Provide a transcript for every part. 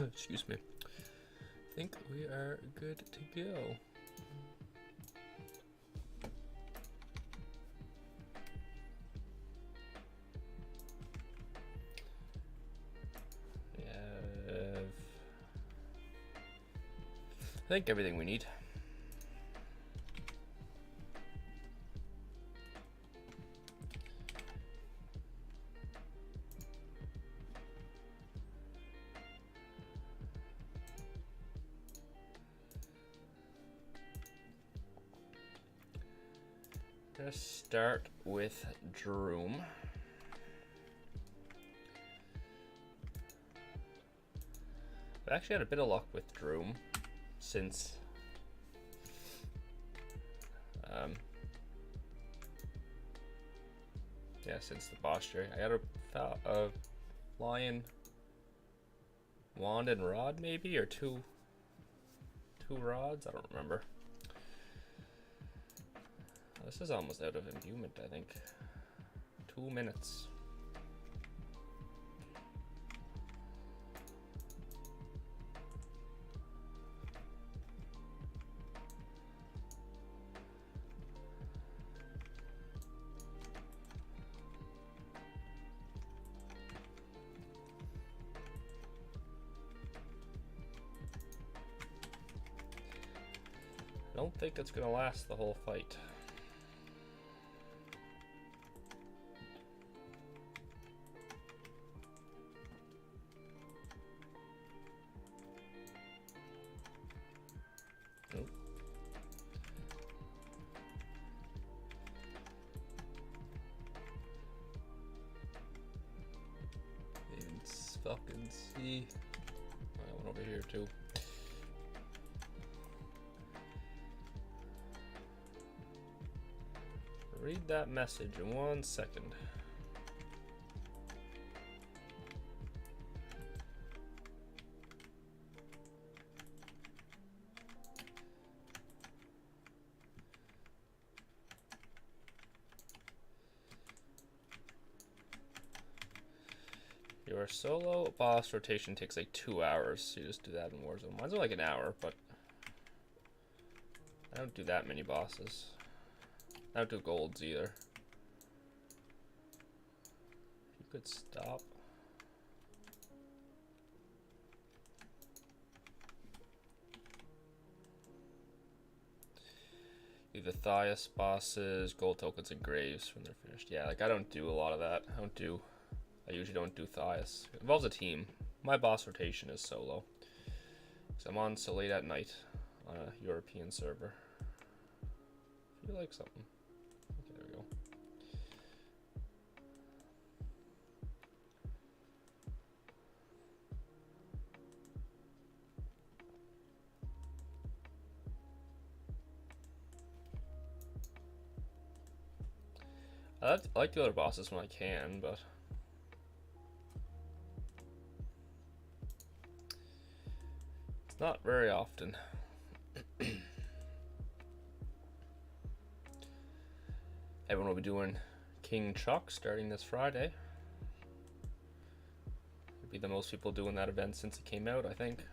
Excuse me. I think we are good to go. I think everything we need. Let's start with Droom. I've actually had a bit of luck with Droom since since the boss jury. I got a lion, wand, and rod, maybe, or two rods. I don't remember. This is almost out of imbuement, I think. 2 minutes. I don't think it's gonna last the whole fight. Nope. Let's fucking see. I went over here too. Read that message in 1 second. Your solo boss rotation takes like 2 hours, so you just do that in Warzone. Mine's only like an hour, but I don't do that many bosses. I don't do golds either. If you could stop. Do the Thias bosses, gold tokens, and graves when they're finished. Yeah, like I don't do a lot of that. I usually don't do Thias. It involves a team. My boss rotation is solo. So I'm on so late at night on a European server. If you like something. Okay, there we go. I like the other bosses when I can, but it's not very often. Everyone will be doing King Chuck starting this Friday. It'll be the most people doing that event since it came out, I think.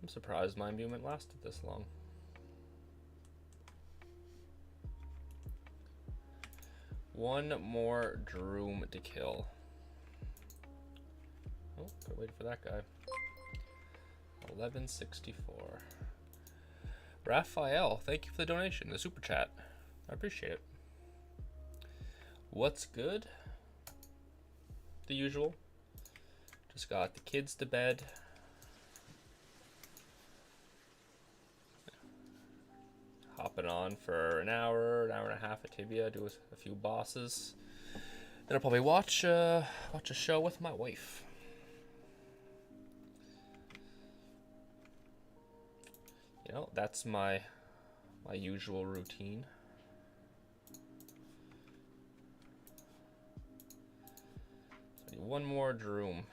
I'm surprised my imbuement lasted this long. One more Droom to kill. Oh, gotta wait for that guy. 1164. Raphael, thank you for the donation, the super chat. I appreciate it. What's good? The usual. Just got the kids to bed. Hopping on for an hour and a half at Tibia, do a few bosses. Then I'll probably watch a show with my wife. You know, that's my usual routine. So I need one more Droom.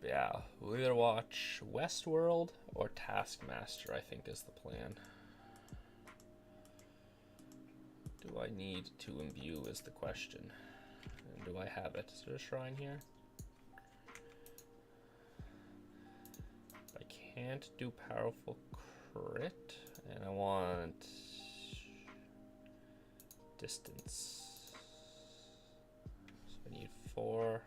Yeah, yeah, we'll either watch Westworld or Taskmaster, I think is the plan. Do I need to imbue is the question. And do I have it? Is there a shrine here? I can't do powerful crit, and I want distance. So I need 4.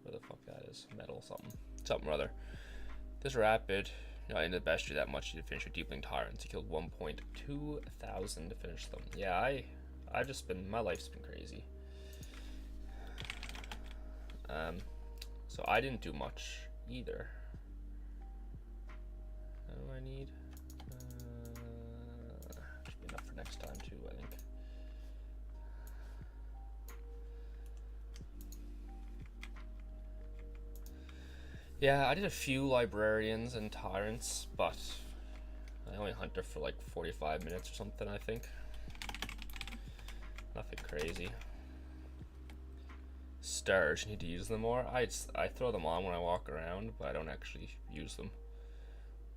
Where the fuck that is? Metal something or other. This rapid, you know, in the best you that much to finish your Deepling Tyrants. You killed 1.2 thousand to finish them. Yeah, I've just been, my life's been crazy. So I didn't do much either. What do I need? Should be enough for next time too, I think. Yeah, I did a few librarians and tyrants, but I only hunted for like 45 minutes or something, I think. Nothing crazy. Stars, you need to use them more. I throw them on when I walk around, but I don't actually use them.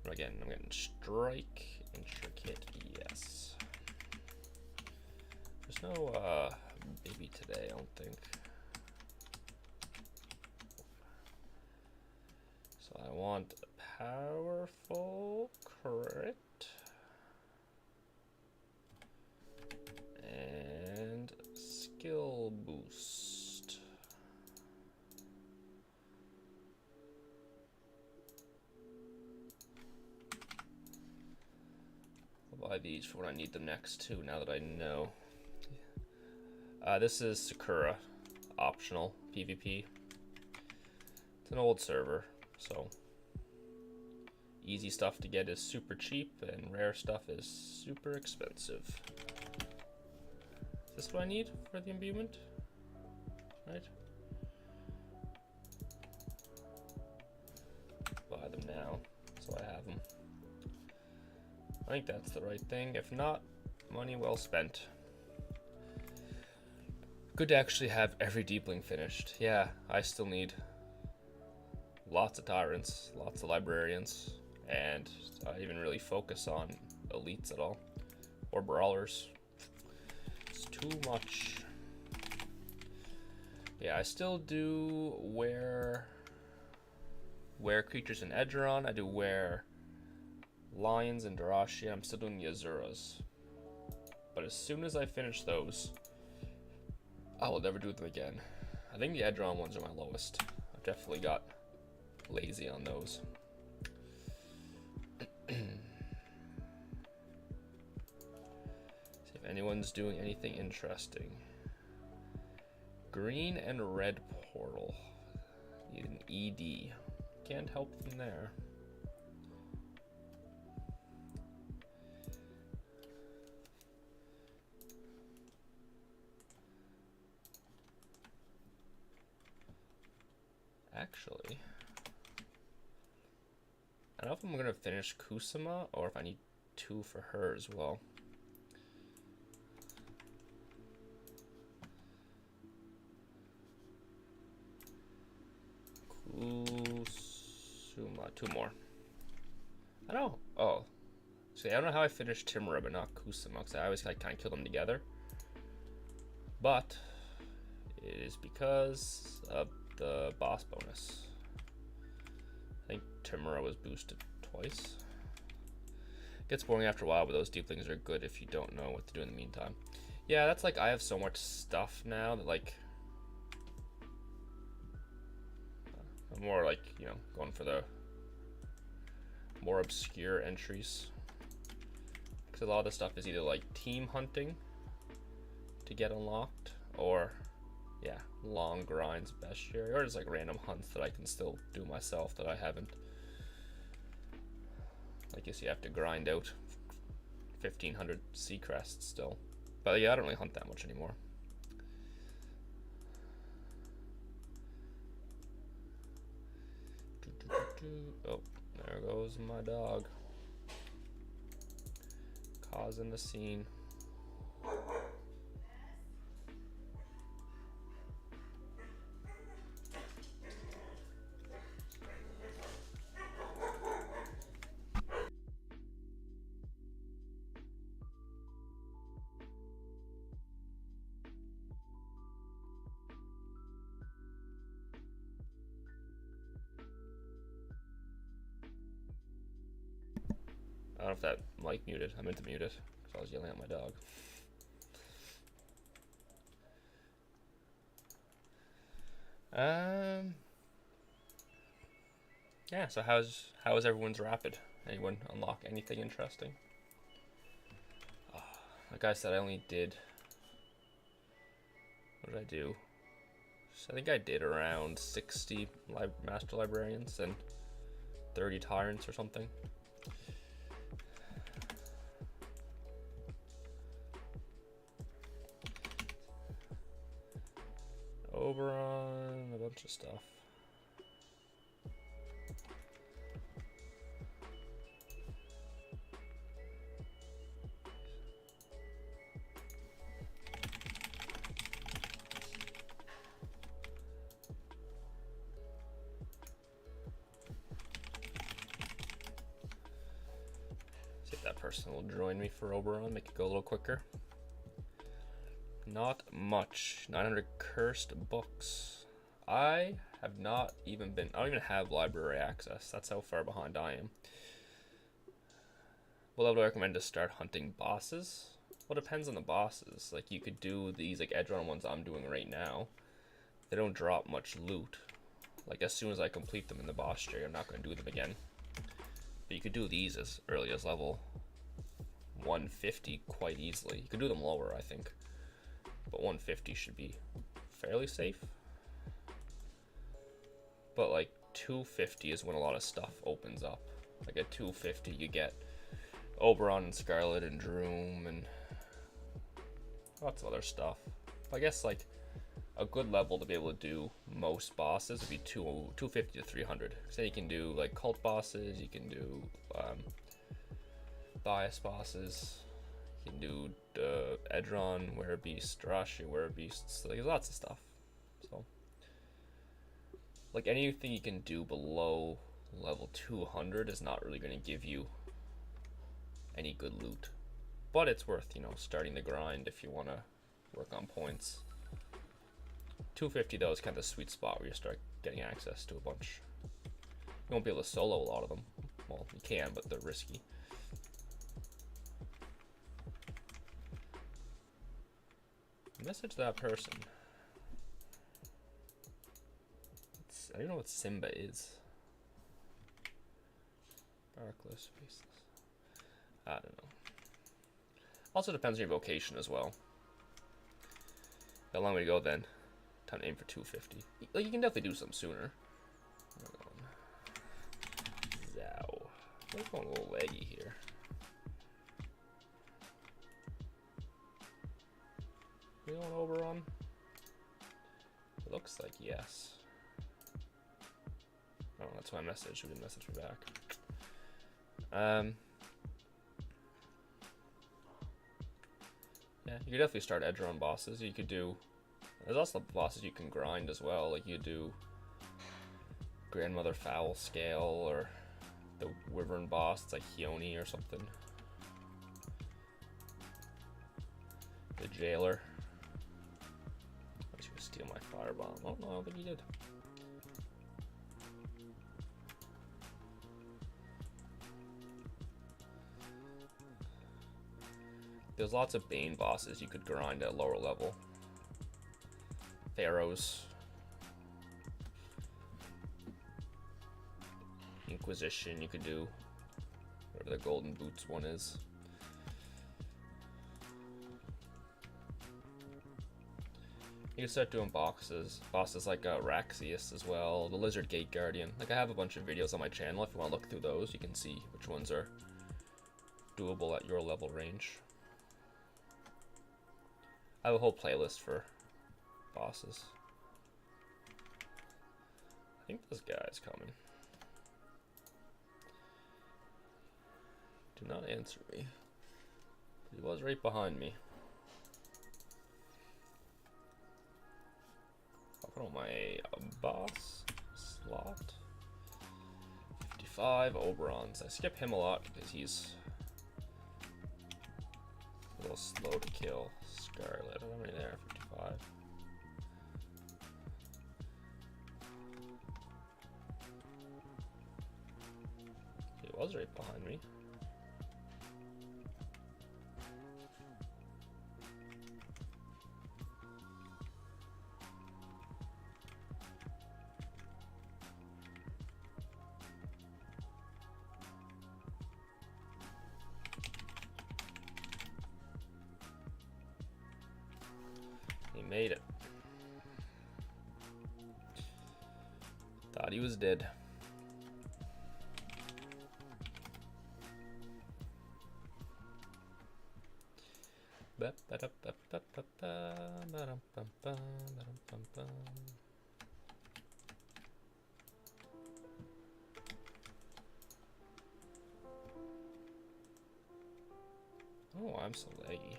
But again, I'm getting strike, intricate, yes. There's no baby today, I don't think. So I want a powerful crit and skill boost. I'll buy these for when I need them next too, now that I know. This is Sakura, optional PvP. It's an old server, so easy stuff to get is super cheap and rare stuff is super expensive. Is this what I need for the imbuement? Right? Buy them now, so I have them. I think that's the right thing. If not, money well spent. Good to actually have every Deepling finished. Yeah, I still need lots of Tyrants, lots of Librarians, and I don't even really focus on Elites at all. Or Brawlers. It's too much. Yeah, I still do wear creatures in Edgeron. I do wear Lions and Darashi. I'm still doing the Azuras. But as soon as I finish those, I will never do them again. I think the Edgeron ones are my lowest. I've definitely got lazy on those. See if anyone's doing anything interesting. Green and red portal. Need an ED. Can't help them there. Actually, I don't know if I'm gonna finish Kusama or if I need 2 for her as well. Kusuma, 2 more. I don't. Oh, see, I don't know how I finished Timura but not Kusama, because I always like kind of kill them together. But it is because of the boss bonus. I think Timura was boosted twice. It gets boring after a while, but those Deeplings are good if you don't know what to do in the meantime. Yeah, that's like, I have so much stuff now that like, I'm more like, you know, going for the more obscure entries. Because a lot of the stuff is either like team hunting to get unlocked, or yeah, long grinds, bestiary, or just like random hunts that I can still do myself that I haven't. I guess you have to grind out 1,500 sea crests still. But yeah, I don't really hunt that much anymore. Oh, there goes my dog. Causing the scene. if that mic muted. I meant to mute it because I was yelling at my dog. Yeah, so how is everyone's rapid? Anyone unlock anything interesting? Like I said, I only did, what did I do? So I think I did around 60 Master Librarians and 30 Tyrants or something. Oberon, a bunch of stuff. See if that person will join me for Oberon, make it go a little quicker. Not much. 900 cursed books. I have not even been, I don't even have library access. That's how far behind I am. Well, I would recommend to start hunting bosses. Well, it depends on the bosses. Like, you could do these, like, Edron ones I'm doing right now. They don't drop much loot. Like, as soon as I complete them in the boss tree, I'm not going to do them again. But you could do these as early as level 150 quite easily. You could do them lower, I think. But 150 should be fairly safe. But like 250 is when a lot of stuff opens up. Like at 250 you get Oberon and Scarlet and Droom and lots of other stuff. I guess like a good level to be able to do most bosses would be 250 to 300. So you can do like cult bosses, you can do Thias bosses, you can do Edron, Werebeast, Darashi, Werebeasts, like lots of stuff. So like anything you can do below level 200 is not really going to give you any good loot. But it's worth, you know, starting the grind if you want to work on points. 250 though is kind of the sweet spot where you start getting access to a bunch. You won't be able to solo a lot of them. Well, you can, but they're risky. Message that person. I don't know what Simba is. Darkless, faceless. I don't know. Also depends on your vocation as well. Got a long way to go then. Time to aim for 250. Like you can definitely do something sooner. Zow. We're going a little laggy here. We going Oberon? It looks like yes. Oh, that's my message. We didn't message me back. Yeah, you could definitely start Edron bosses. You could do. There's also bosses you can grind as well. Like you do Grandmother Foul Scale or the Wyvern boss. It's like Hione or something. The Jailer. He's gonna steal my firebomb. Oh no, I don't think he did. There's lots of Bane bosses you could grind at a lower level. Pharaohs. Inquisition you could do. Whatever the Golden Boots one is. You can start doing bosses like Raxius as well, the Lizard Gate Guardian. Like I have a bunch of videos on my channel. If you want to look through those, you can see which ones are doable at your level range. I have a whole playlist for bosses. I think this guy's coming. Do not answer me. He was right behind me. I'll put on my boss slot. 55 Oberons. I skip him a lot because he's a little slow to kill. Scarlet, how many there? 55. He was right behind me. He made it. Thought he was dead. Oh, I'm so laggy.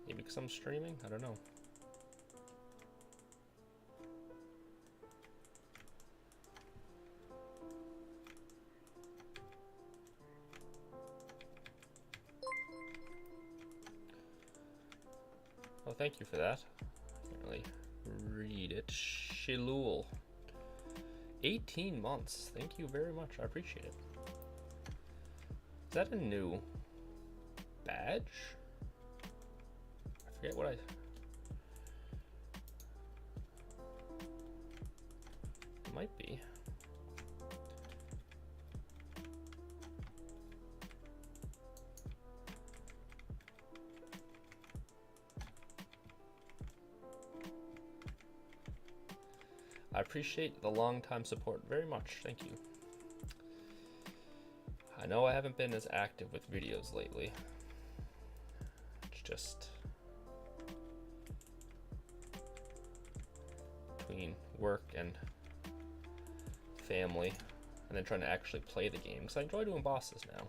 Maybe because I'm streaming? I don't know. Oh, thank you for that. I can't really read it. Shilul. 18 months. Thank you very much. I appreciate it. Is that a new badge? I forget what I... It might be. I appreciate the long time support very much. Thank you. I know I haven't been as active with videos lately. It's just between work and family, and then trying to actually play the game, because I enjoy doing bosses now.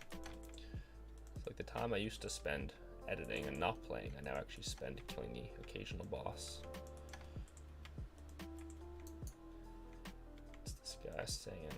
It's like the time I used to spend editing and not playing, I now actually spend killing the occasional boss. What's this guy saying?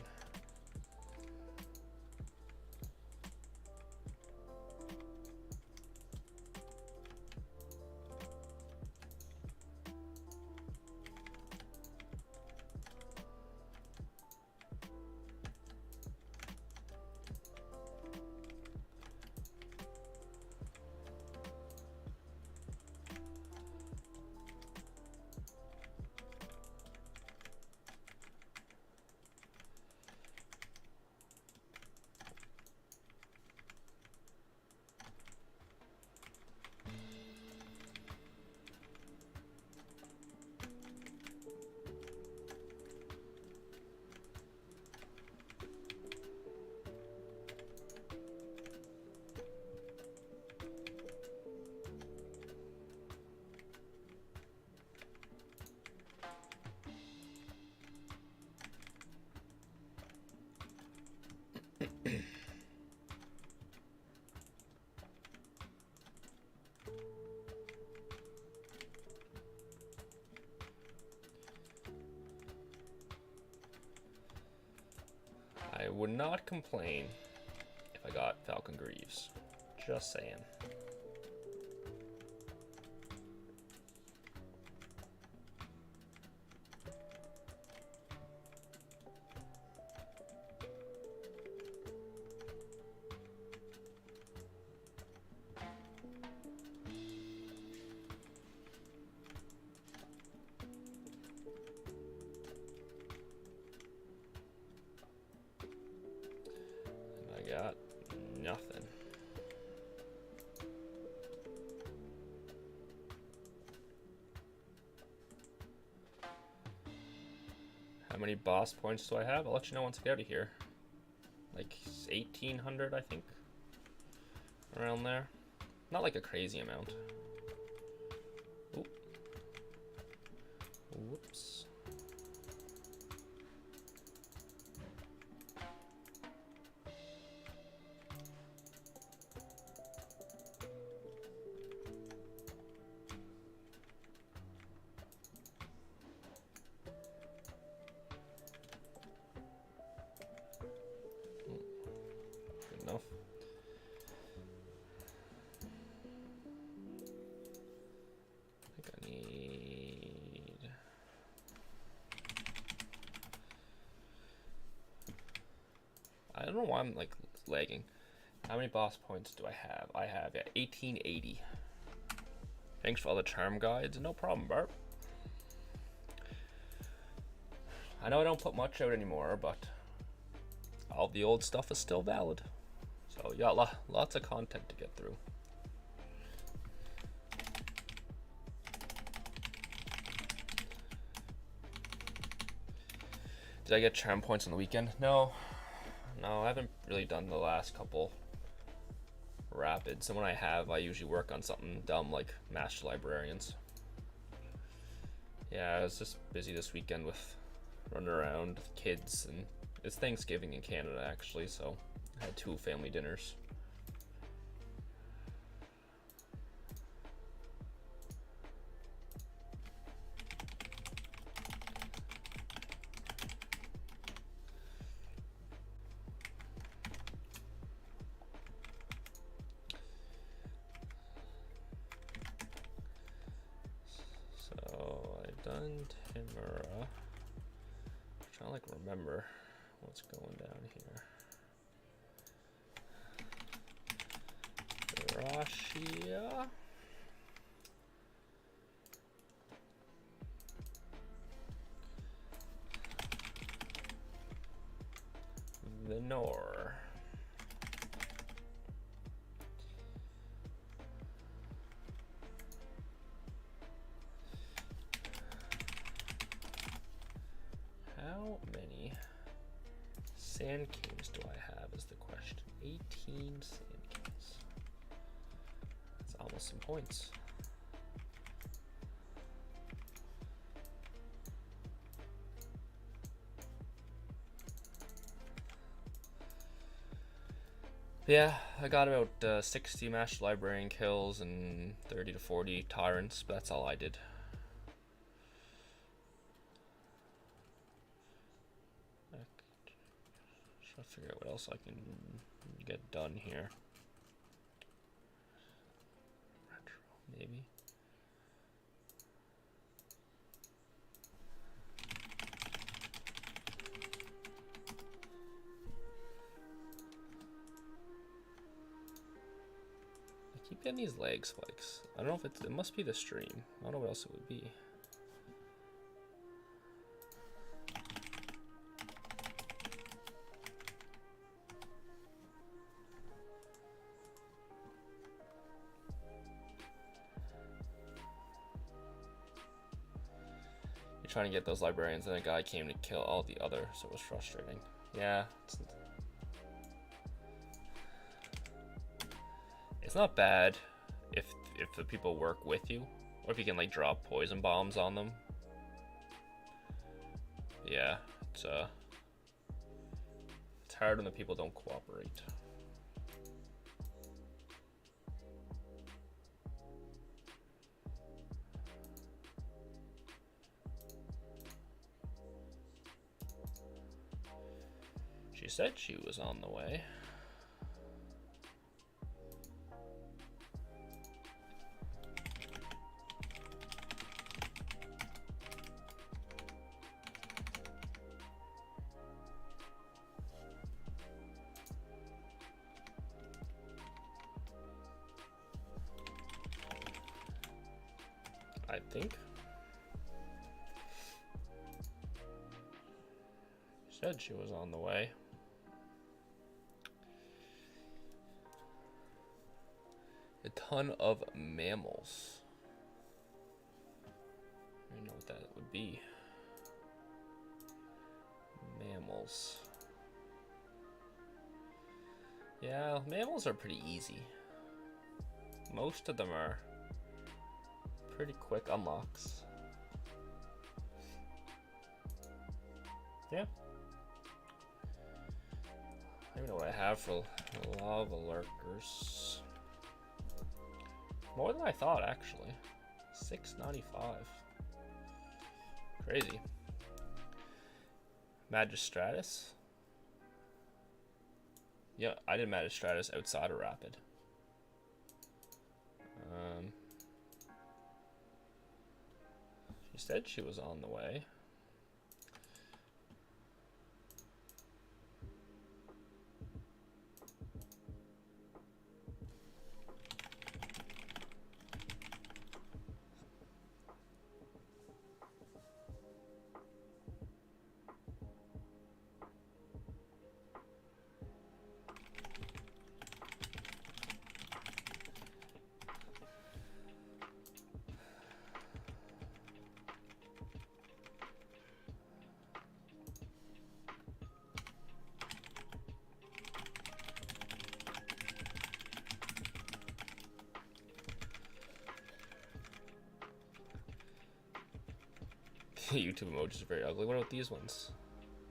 I would not complain if I got Falcon Greaves. Just saying. Got nothing. How many boss points do I have? I'll let you know once I get out of here. Like 1,800, I think. Around there. Not like a crazy amount. Oop. Whoops. Enough. I think I need... I don't know why I'm like lagging. How many boss points do I have? I have 1880. Thanks for all the charm guides. No problem, Bart. I know I don't put much out anymore, but all the old stuff is still valid. So yeah, lots of content to get through. Did I get charm points on the weekend? No. No, I haven't really done the last couple rapids. And when I have, I usually work on something dumb like Master Librarians. Yeah, I was just busy this weekend with running around with kids, and it's Thanksgiving in Canada actually, so I had 2 family dinners. So I've done Tamura. I'm trying to like remember what's going down here. Rashia. Venor. How many Sand Kings do I have is the question. 18 Sand Kings. That's almost some points. Yeah, I got about 60 Master Librarian kills and 30 to 40 Tyrants, but that's all I did. Try to figure out what else I can get done here. Retro, maybe. I keep getting these lag spikes. I don't know if it must be the stream. I don't know what else it would be. You're trying to get those librarians, and a guy came to kill all the others, so it was frustrating. Yeah, it's not bad if the people work with you, or if you can like drop poison bombs on them. Yeah, it's hard when the people don't cooperate. She said she was on the way. I think. She said she was on the way. A ton of mammals. I don't know what that would be. Mammals. Yeah, mammals are pretty easy. Most of them are pretty quick unlocks. Yeah. I don't even know what I have for lava lurkers. More than I thought, actually. 695. Crazy. Magistratus. Yeah, I did Magistratus outside of Rapid. She said she was on the way. The YouTube emojis are very ugly. What about these ones?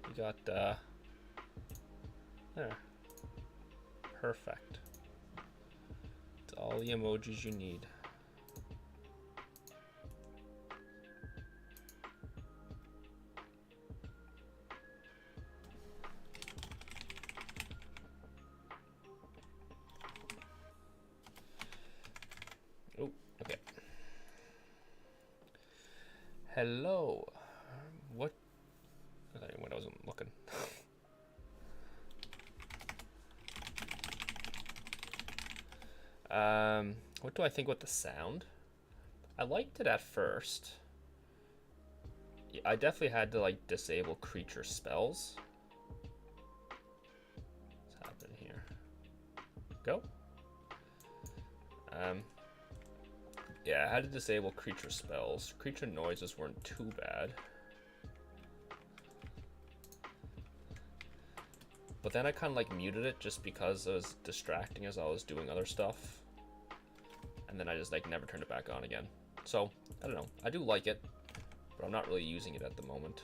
You got, there. Perfect. It's all the emojis you need. Oh, okay. Hello. What? I thought when I wasn't looking. What do I think with the sound? I liked it at first. I definitely had to like disable creature spells. What's happening here? Go. Yeah, I had to disable creature spells. Creature noises weren't too bad. But then I kind of like muted it just because it was distracting as I was doing other stuff. And then I just like never turned it back on again. So, I don't know. I do like it, but I'm not really using it at the moment.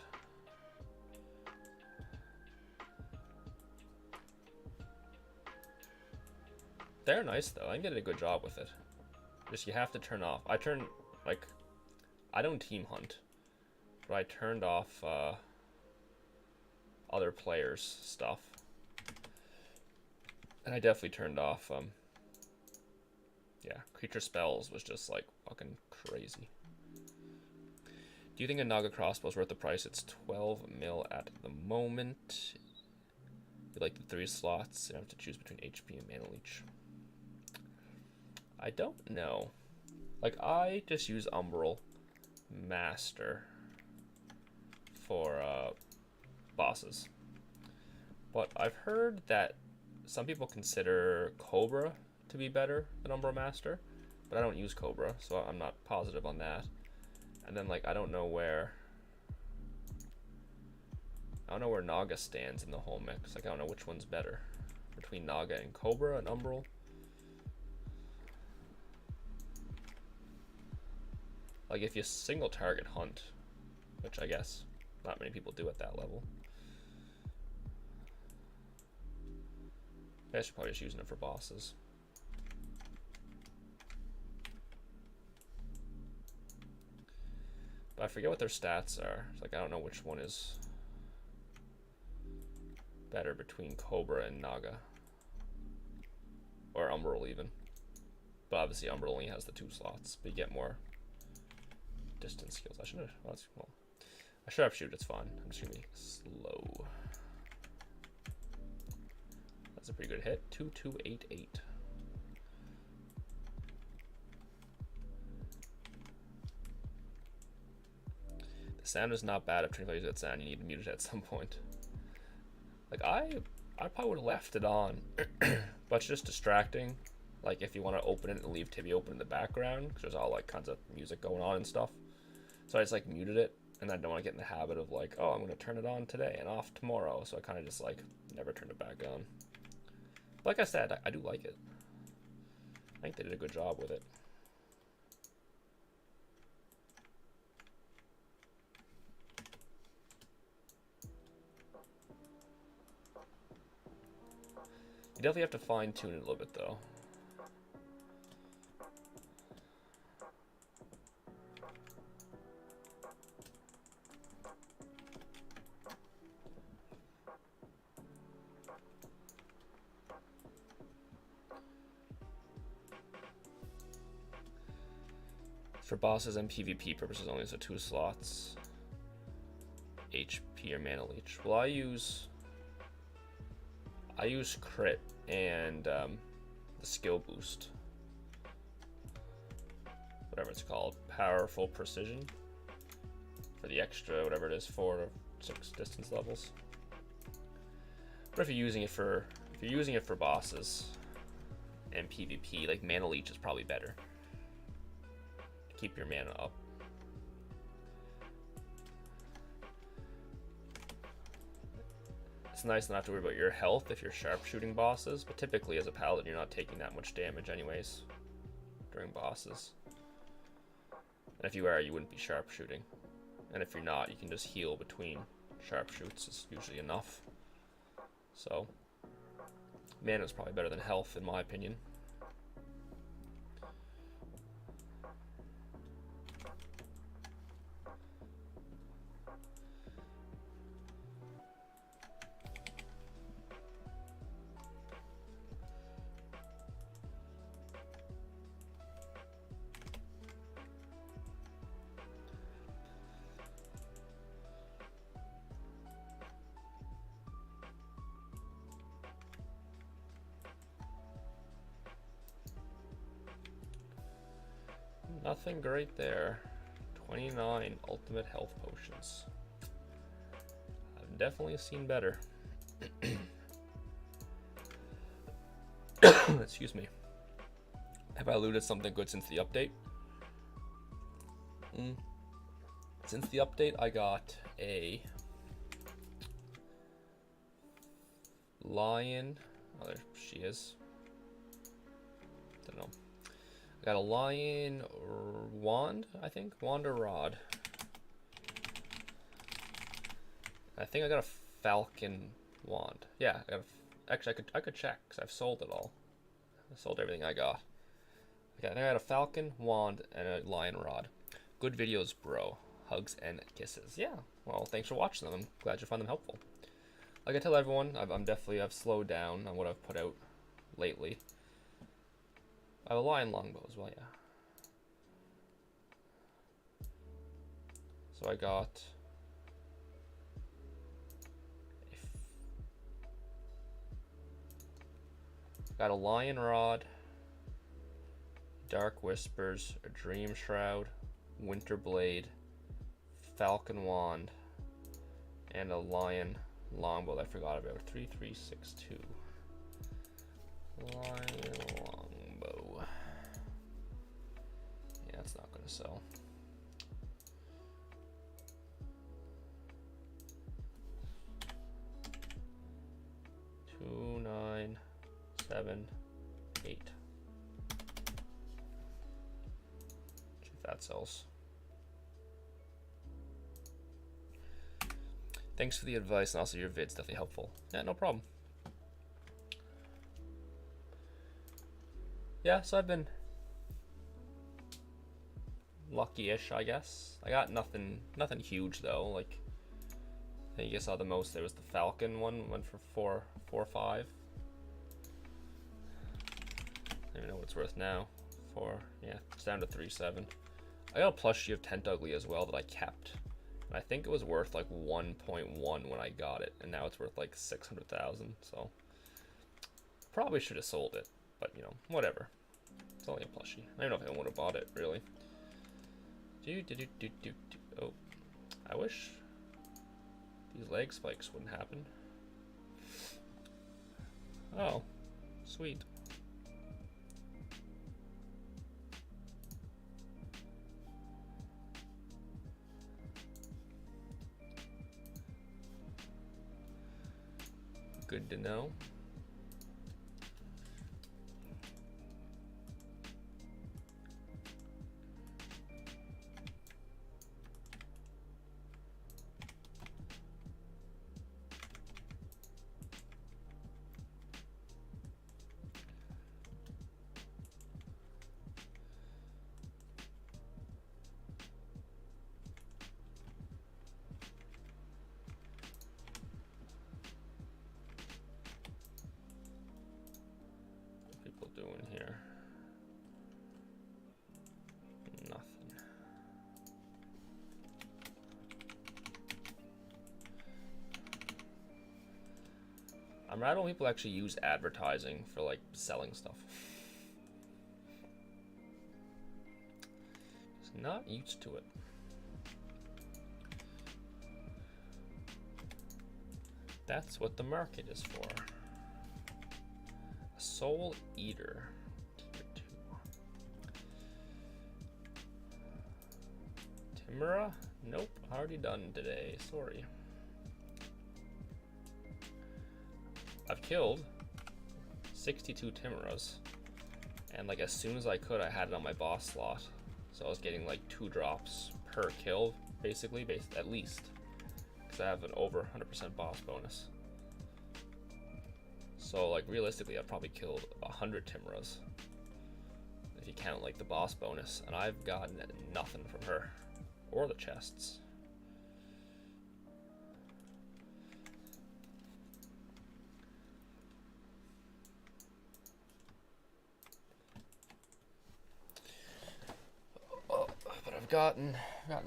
They're nice though. I think they did a good job with it. Just you have to turn off. I don't team hunt, but I turned off other players' stuff. And I definitely turned off yeah, creature spells was just like fucking crazy. Do you think a Naga crossbow is worth the price? It's 12 mil at the moment. You like the 3 slots, you have to choose between HP and Mana Leech. I don't know. Like, I just use Umbral Master for bosses. But I've heard that some people consider Cobra to be better than Umbral Master, but I don't use Cobra, so I'm not positive on that. And then like I don't know where Naga stands in the whole mix. Like I don't know which one's better between Naga and Cobra and Umbral. Like if you single target hunt, which I guess not many people do at that level. I should probably just using it for bosses. But I forget what their stats are. It's like I don't know which one is better between Cobra and Naga. Or Umbral even. But obviously Umbral only has the 2 slots, but you get more distance skills. I should have, well, I should have shoot, it's fine. I'm just gonna be slow. That's a pretty good hit. 2288. The sound is not bad. If 25 uses that sound, you need to mute it at some point. Like I probably would have left it on, but it's just distracting. Like if you want to open it and leave Tibia open in the background, because there's all like kinds of music going on and stuff. So I just like muted it, and I don't want to get in the habit of like, oh, I'm gonna turn it on today and off tomorrow. So I kind of just like never turned it back on. Like I said, I do like it. I think they did a good job with it. You definitely have to fine tune it a little bit though. For bosses and PvP purposes only, so 2 slots. HP or Mana Leech. Well, I use crit and the skill boost. Whatever it's called. Powerful Precision. For the extra, whatever it is, 4 or 6 distance levels. But if you're using it for bosses and PvP, like Mana Leech is probably better. Keep your mana up. It's nice not to worry about your health if you're sharpshooting bosses, but typically as a paladin you're not taking that much damage anyways during bosses. And if you are, you wouldn't be sharpshooting. And if you're not, you can just heal between sharpshoots. Is usually enough. So, mana is probably better than health, in my opinion. Nothing great there. 29 ultimate health potions. I've definitely seen better. Excuse me. Have I looted something good since the update? Since the update, I got a lion. Oh, there she is. Don't know. I got a lion wand, I think. Wand or rod. I think I got a falcon wand. Yeah, I got actually I could check because I've sold it all. I sold everything I got. Okay, I think I got a falcon wand and a lion rod. Good videos, bro. Hugs and kisses. Yeah. Well, thanks for watching them. I'm glad you find them helpful. Like I tell everyone, I've slowed down on what I've put out lately. I have a lion longbow as well, yeah. So I got a lion rod, dark whispers, a dream shroud, winter blade, falcon wand, and a lion longbow that I forgot about. 3362. Lion longbow. Yeah, it's not gonna sell. Two, 9, 7, 8. See if that sells. Thanks for the advice and also your vid's definitely helpful. Yeah, no problem. Yeah, so I've been lucky-ish, I guess. I got nothing huge though. Like, I think you saw the most there was the Falcon one, went for 4 or 5. I don't even know what it's worth now. Yeah, it's down to 3.7. I got a plushie of Tentugly as well that I kept. And I think it was worth like 1.1 when I got it, and now it's worth like 600,000. So probably should have sold it, but you know, whatever. It's only a plushie. I don't know if I would have bought it really. Oh, I wish these leg spikes wouldn't happen. Oh, sweet. Good to know. Doing here? Nothing. I'm mad when people actually use advertising for like selling stuff. Just not used to it. That's what the market is for. Soul Eater, tier 2. Timera? Nope, already done today. Sorry. I've killed 62 Timeras, and like as soon as I could, I had it on my boss slot, so I was getting like 2 drops per kill basically, at least. Because I have an over 100% boss bonus. So, like, realistically, I've probably killed 100 Timras. If you count, like, the boss bonus. And I've gotten nothing from her. Or the chests. But I've gotten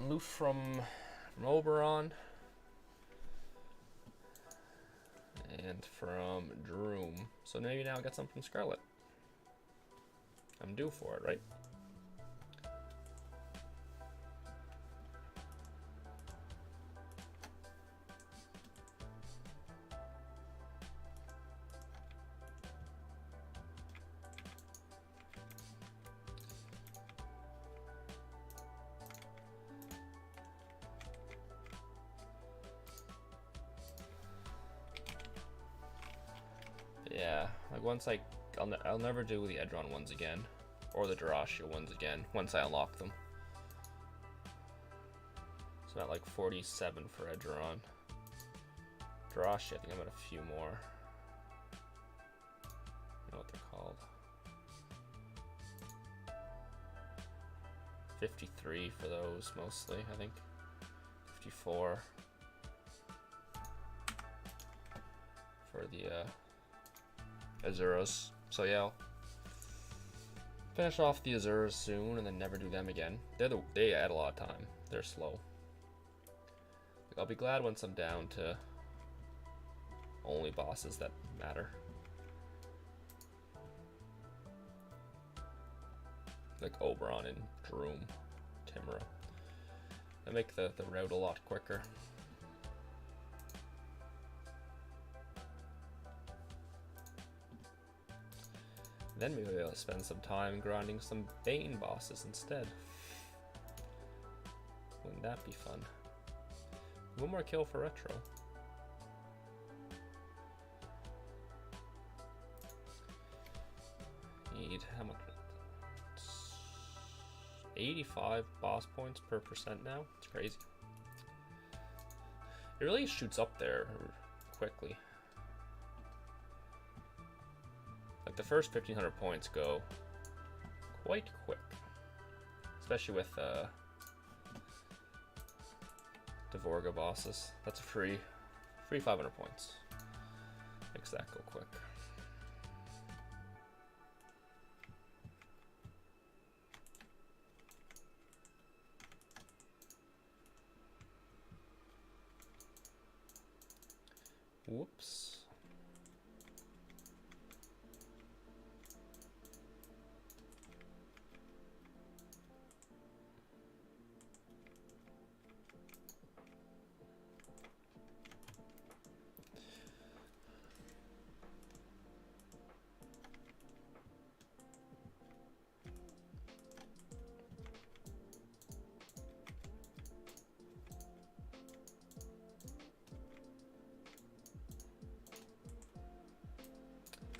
loot from Oberon. And from Droom. So maybe now I got something from Scarlet. I'm due for it, right? Yeah, like once I'll never do the Edron ones again, or the Dyrachia ones again, once I unlock them. So at like 47 for Edron. Dyrachia, I think I'm at a few more. I don't know what they're called. 53 for those mostly, I think. 54 for the Azuras. So yeah, I'll finish off the Azuras soon and then never do them again. They add a lot of time. They're slow. I'll be glad once I'm down to only bosses that matter. Like Oberon and Droom, Timra. They make the route a lot quicker. Then maybe I'll spend some time grinding some Bane bosses instead. Wouldn't that be fun? One more kill for Retro. Need how much? 85 boss points per percent now. It's crazy. It really shoots up there quickly. Like the first 1500 points go quite quick, especially with Dvorga bosses. That's a free 500 points. Makes that go quick. Whoops.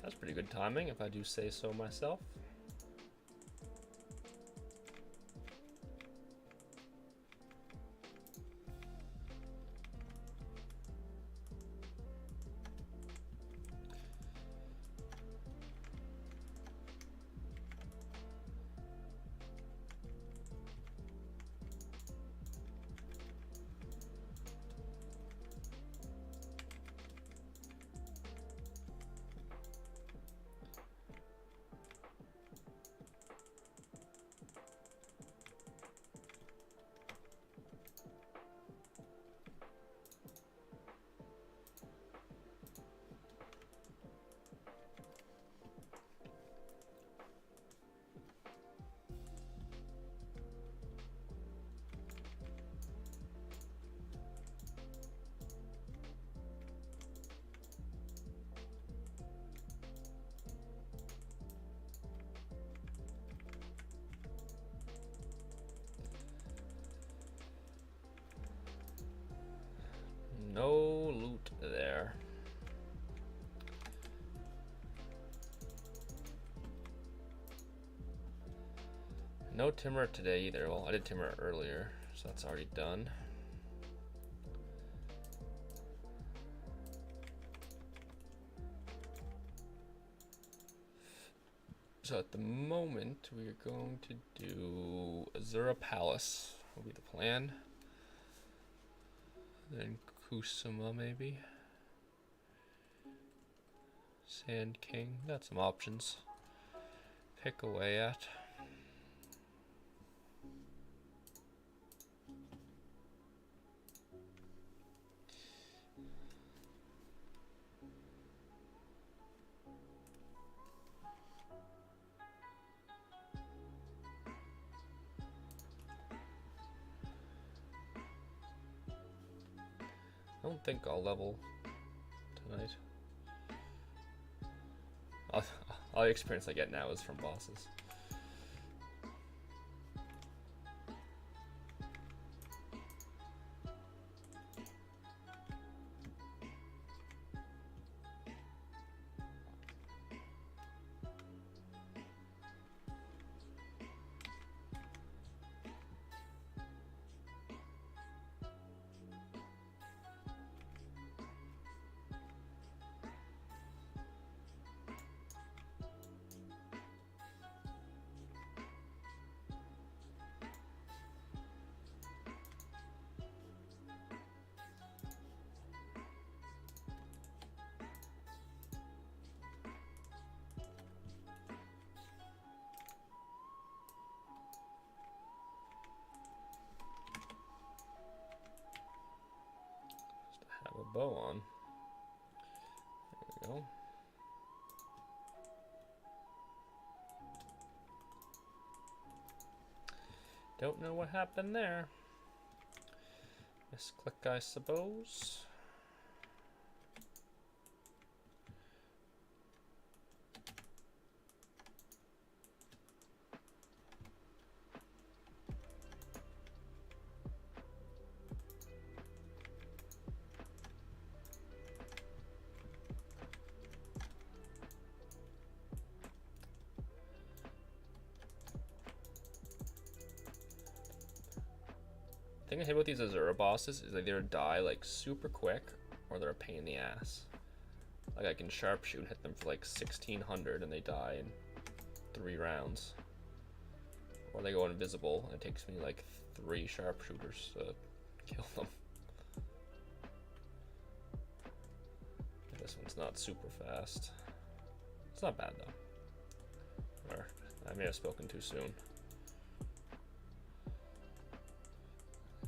That's pretty good timing, if I do say so myself. No loot there. No Timur today either. Well, I did Timur earlier, so that's already done. So at the moment, we are going to do Azura Palace. Will be the plan. Then Kusuma maybe. Sand King. Got some options. Pick away at. I don't think I'll level tonight. All the experience I get now is from bosses. Have a bow on. There we go. Don't know what happened there. Misclick, I suppose. The thing I hate about these Azura bosses is they either die like super quick or they're a pain in the ass. Like I can sharpshoot, hit them for like 1600 and they die in 3 rounds. Or they go invisible and it takes me like 3 sharpshooters to kill them. This one's not super fast. It's not bad though. Or I may have spoken too soon.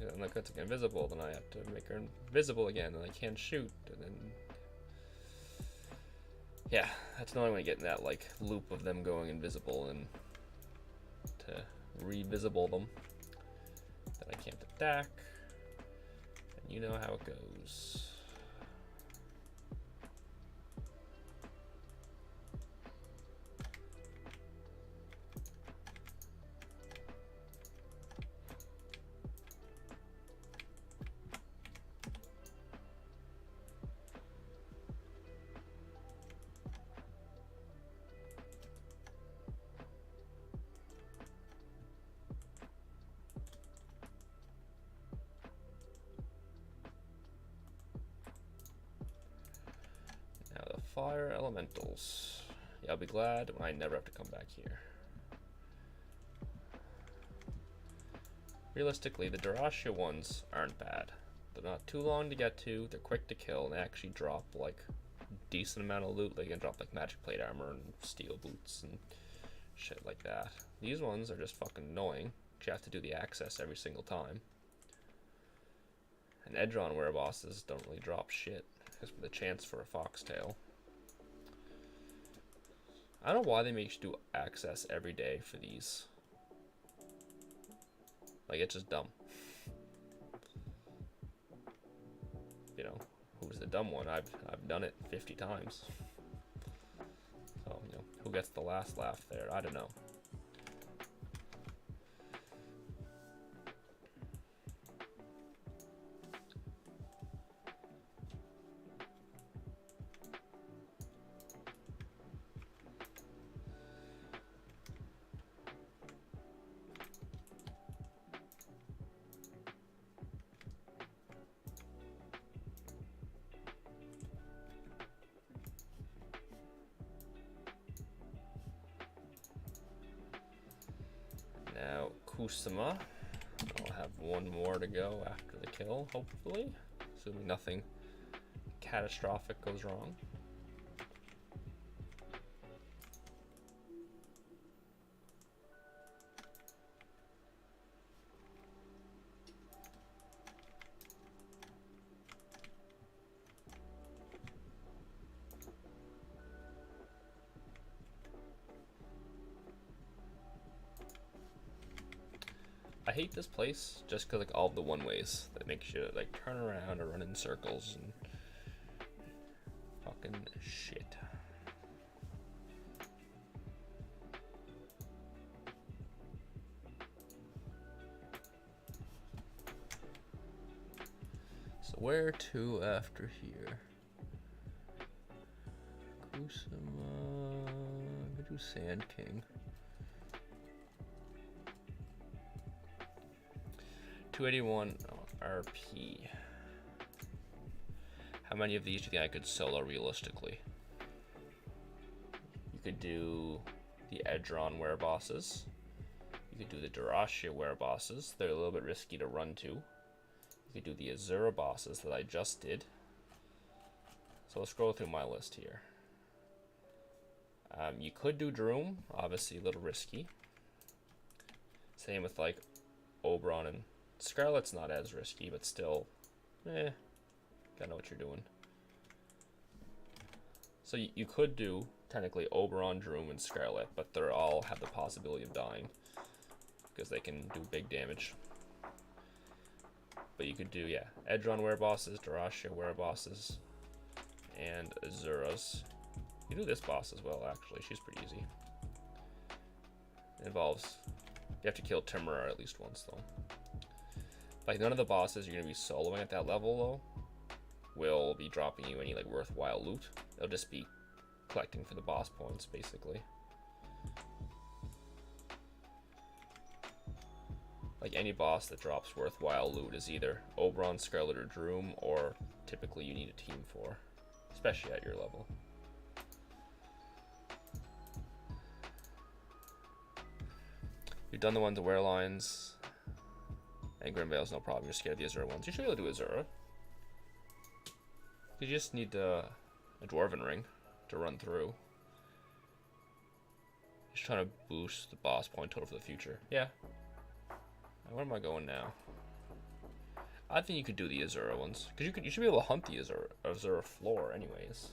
And like that's like invisible, then I have to make her invisible again, and I can't shoot, and then yeah, that's annoying when you get in that like loop of them going invisible and to re-visible them. Then I can't attack, and you know how it goes. Fire elementals. Yeah, I'll be glad when I never have to come back here. Realistically, the Darasha ones aren't bad. They're not too long to get to, they're quick to kill, and they actually drop like a decent amount of loot. They can drop like magic plate armor and steel boots and shit like that. These ones are just fucking annoying. You have to do the access every single time. And Edron wear bosses don't really drop shit, just with a chance for a foxtail. I don't know why they make you do access every day for these. Like, it's just dumb. You know, who's the dumb one? I've done it 50 times. So, you know, who gets the last laugh there? I don't know. Kusama. I'll have one more to go after the kill, hopefully. Assuming nothing catastrophic goes wrong. I hate this place just because like all the one ways that makes you like turn around or run in circles and fucking shit. So where to after here? Kusama. I'm gonna do Sand King. 281 RP. How many of these do you think I could solo realistically? You could do the Edron werebosses. You could do the Darashia werebosses. They're a little bit risky to run to. You could do the Azura bosses that I just did. So let's scroll through my list here. You could do Droom, obviously a little risky. Same with like Oberon and Scarlet's not as risky, but still, gotta know what you're doing. So you could do, technically, Oberon, Droom, and Scarlet, but they all have the possibility of dying, because they can do big damage. But you could do, yeah, Edron werebosses, Darashia werebosses, and Azuras. You do this boss as well, actually. She's pretty easy. It involves, you have to kill Timura at least once, though. Like, none of the bosses you're going to be soloing at that level, though, will be dropping you any, like, worthwhile loot. They'll just be collecting for the boss points, basically. Like, any boss that drops worthwhile loot is either Oberon, Scarlet, or Droom, or typically you need a team for, especially at your level. You've done the ones, the Werelines. And Grimvale's no problem, you're scared of the Azura ones. You should be able to do Azura. You just need a Dwarven Ring to run through. Just trying to boost the boss point total for the future. Yeah. Where am I going now? I think you could do the Azura ones. Because you should be able to hunt the Azura floor anyways.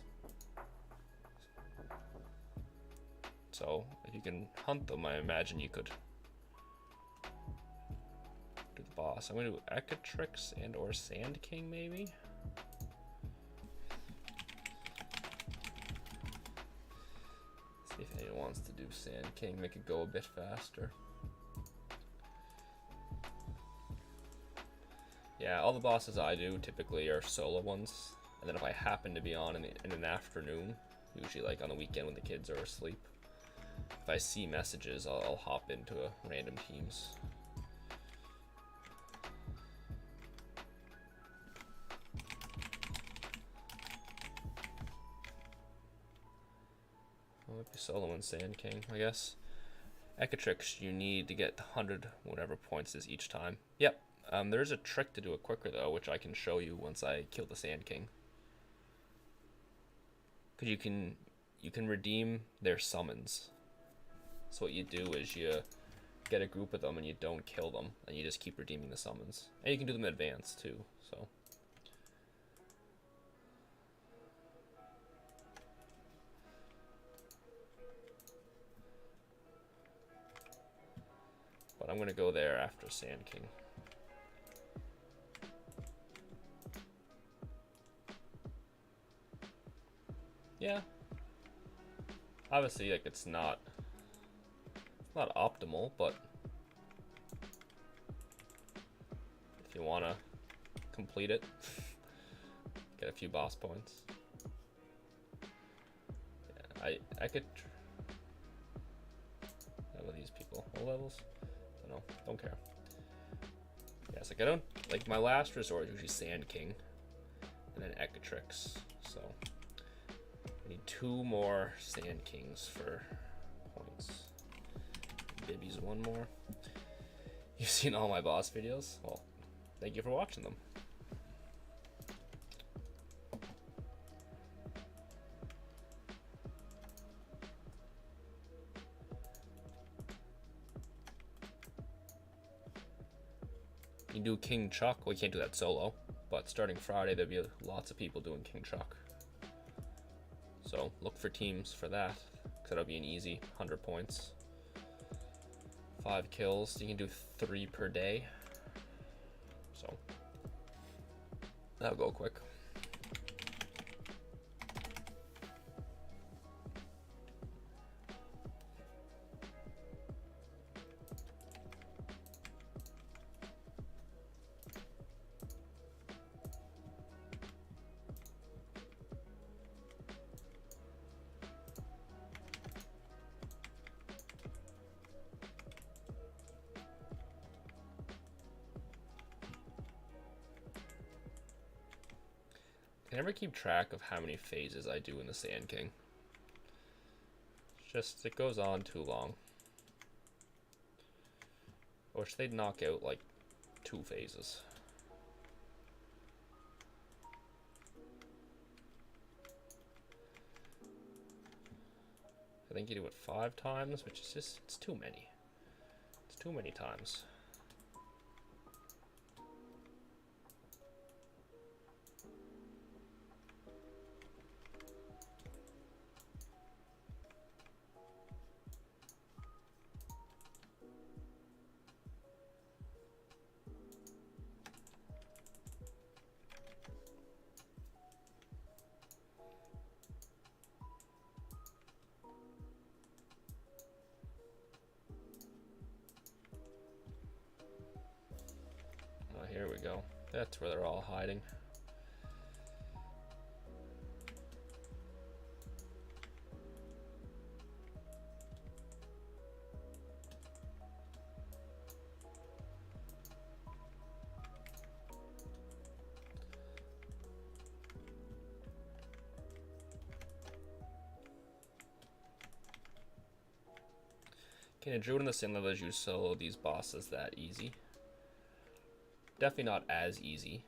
So, if you can hunt them, I imagine you could do the boss. I'm going to do Echatrix and or Sand King, maybe? See if anyone wants to do Sand King, make it go a bit faster. Yeah, all the bosses I do typically are solo ones. And then if I happen to be on in an afternoon, usually like on the weekend when the kids are asleep, if I see messages, I'll hop into random teams. I might be soloing Sand King, I guess. Echatrix, you need to get 100 whatever points is each time. Yep. There's a trick to do it quicker though, which I can show you once I kill the Sand King. Because you can redeem their summons. So what you do is you get a group of them and you don't kill them, and you just keep redeeming the summons. And you can do them in advance too, so. But I'm gonna go there after Sand King. Yeah. Obviously, like, it's not optimal, but if you want to complete it, get a few boss points. Yeah, I could. How about these people? What levels? Don't know. Don't care. Yeah, it's like I don't like my last resort is usually Sand King, and then Echatrix. So I need 2 more Sand Kings for points. Baby's 1 more. You've seen all my boss videos? Well, thank you for watching them. You do King Chuck. Well, you can't do that solo, but starting Friday, there'll be lots of people doing King Chuck. So look for teams for that, because that'll be an easy 100 points. 5 kills. You can do 3 per day. So that'll go quick. I never keep track of how many phases I do in the Sand King. It's just, it goes on too long. I wish they'd knock out like 2 phases. I think you do it 5 times, which is just, it's too many. It's too many times. Here we go. That's where they're all hiding. Can a druid in the Sand let you solo these bosses that easy? Definitely not as easy,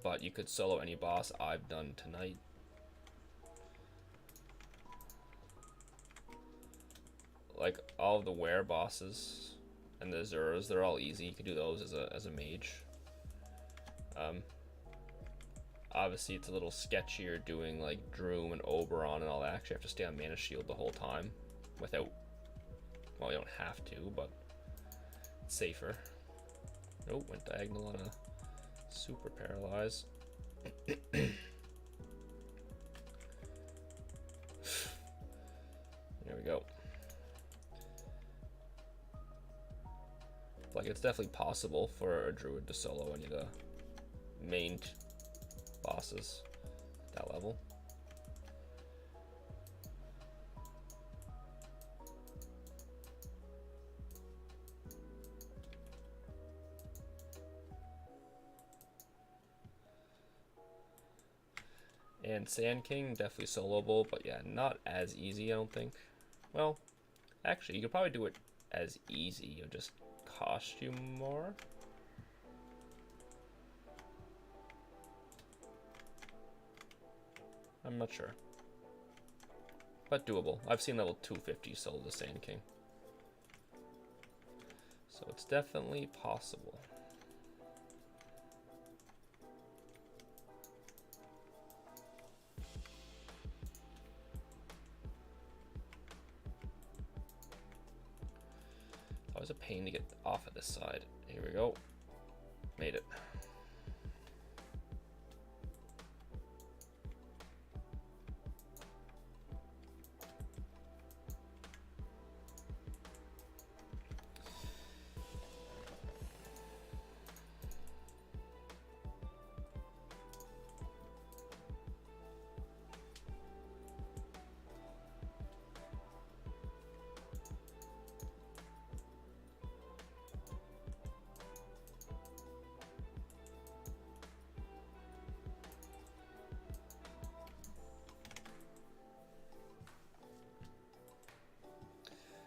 but you could solo any boss I've done tonight. Like all of the Were bosses and the Azuras, they're all easy. You could do those as a mage. Obviously it's a little sketchier doing like Droom and Oberon and all that. Actually, you have to stay on Mana Shield the whole time without. Well, you don't have to, but it's safer. Nope, went diagonal on a super paralyze. There we go. Like, it's definitely possible for a druid to solo any of the main bosses at that level. And Sand King, definitely soloable, but yeah, not as easy, I don't think. Well, actually, you could probably do it as easy, it'll just cost you more. I'm not sure. But doable. I've seen level 250 solo the Sand King. So it's definitely possible. Always a pain to get off of this side. Here we go. Made it.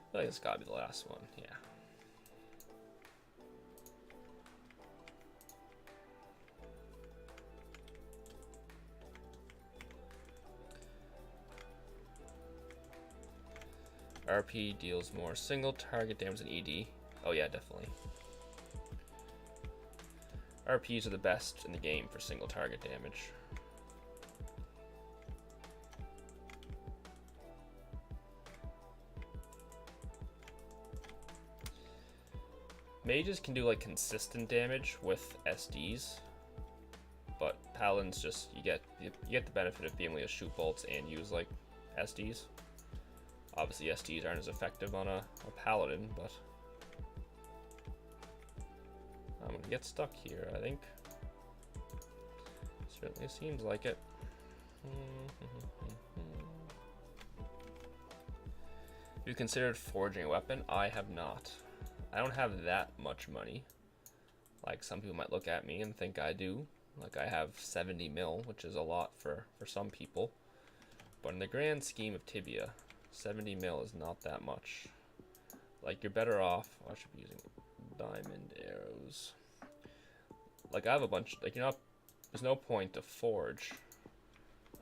I think it's gotta be the last one, yeah. RP deals more single target damage than ED. Oh yeah, definitely. RPs are the best in the game for single target damage. Mages can do like consistent damage with SDs, but paladins just you get the benefit of being able to shoot bolts and use like SDs. Obviously, SDs aren't as effective on a paladin, but I'm gonna get stuck here, I think. Certainly seems like it. You considered forging a weapon? I have not. I don't have that much money. Like some people might look at me and think I do. Like I have 70 mil, which is a lot for some people. But in the grand scheme of Tibia, 70 mil is not that much. Like you're better off. I should be using diamond arrows. Like I have a bunch. Like there's no point to forge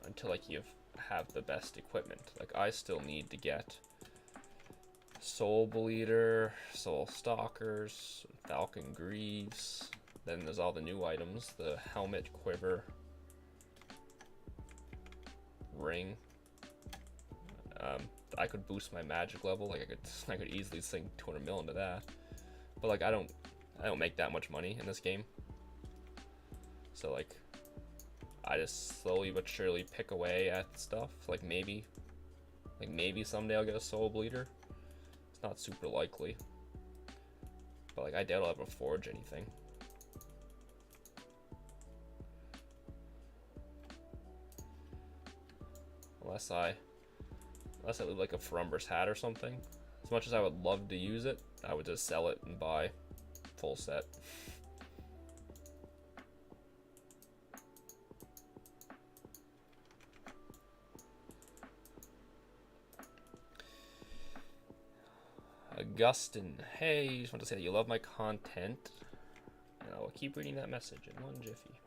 until like you have the best equipment. Like I still need to get Soul Bleeder, Soul Stalkers, Falcon Greaves. Then there's all the new items: the helmet, quiver, ring. I could boost my magic level. Like I could easily sink 200 mil into that. But like I don't make that much money in this game. So like I just slowly but surely pick away at stuff. Like maybe someday I'll get a Soul Bleeder. It's not super likely. But like I doubt I'll ever forge anything. Unless I live like a Ferumber's hat or something. As much as I would love to use it, I would just sell it and buy full set. Augustin, hey, just want to say that you love my content, and I will keep reading that message in one jiffy.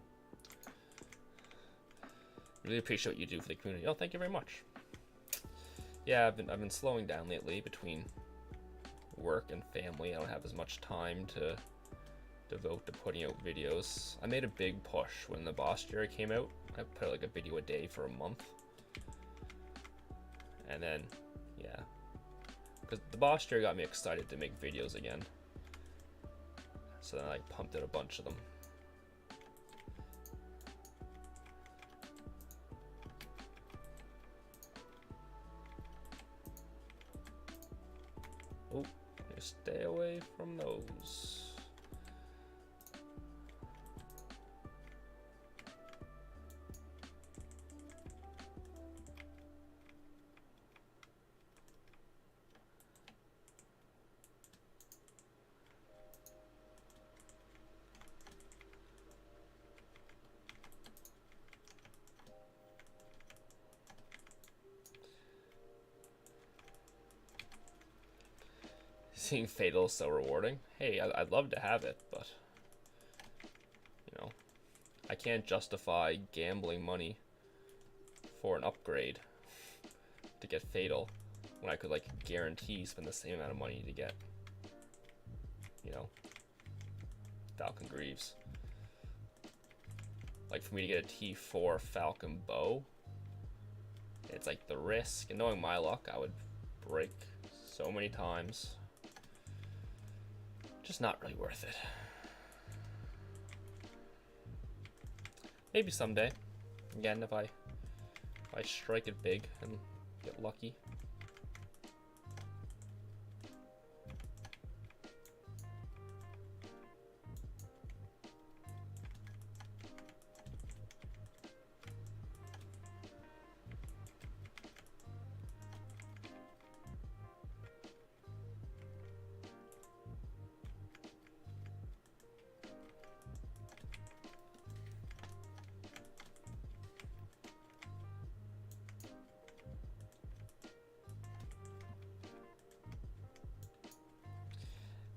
Really appreciate what you do for the community. Oh, thank you very much. Yeah, I've been slowing down lately between work and family. I don't have as much time to devote to putting out videos. I made a big push when the Boss Jerry came out. I put out like a video a day for a month, and then yeah. Because the Boss Jerry got me excited to make videos again. So then I pumped out a bunch of them. Oh, stay away from those. Seeing Fatal is so rewarding. Hey, I'd love to have it, but you know, I can't justify gambling money for an upgrade to get Fatal when I could like guarantee spend the same amount of money to get, you know, Falcon Greaves. Like for me to get a T4 Falcon Bow, it's like the risk, and knowing my luck, I would break so many times. Just not really worth it. Maybe someday. Again, if I strike it big and get lucky.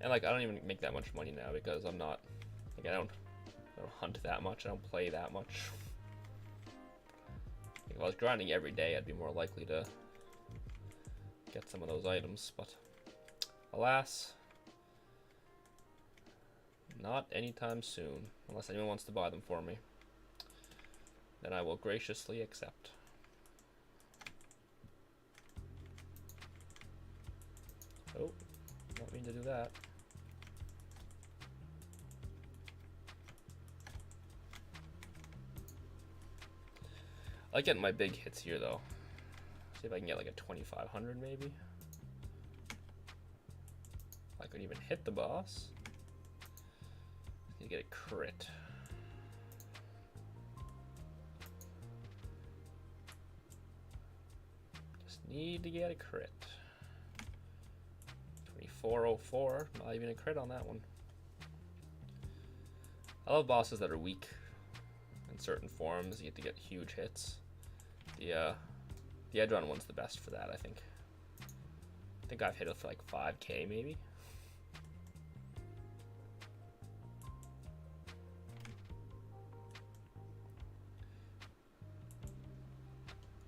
And like I don't even make that much money now because I'm not like I don't hunt that much. I don't play that much. Like, if I was grinding every day, I'd be more likely to get some of those items, but alas, not anytime soon, unless anyone wants to buy them for me. Then I will graciously accept. Oh, don't mean to do that. I like getting my big hits here though. See if I can get like a 2500 maybe. I could even hit the boss. Need to get a crit. Just need to get a crit. 2404, not even a crit on that one. I love bosses that are weak in certain forms. You get to get huge hits. The Edron one's the best for that, I think. I think I've hit it for like 5k maybe.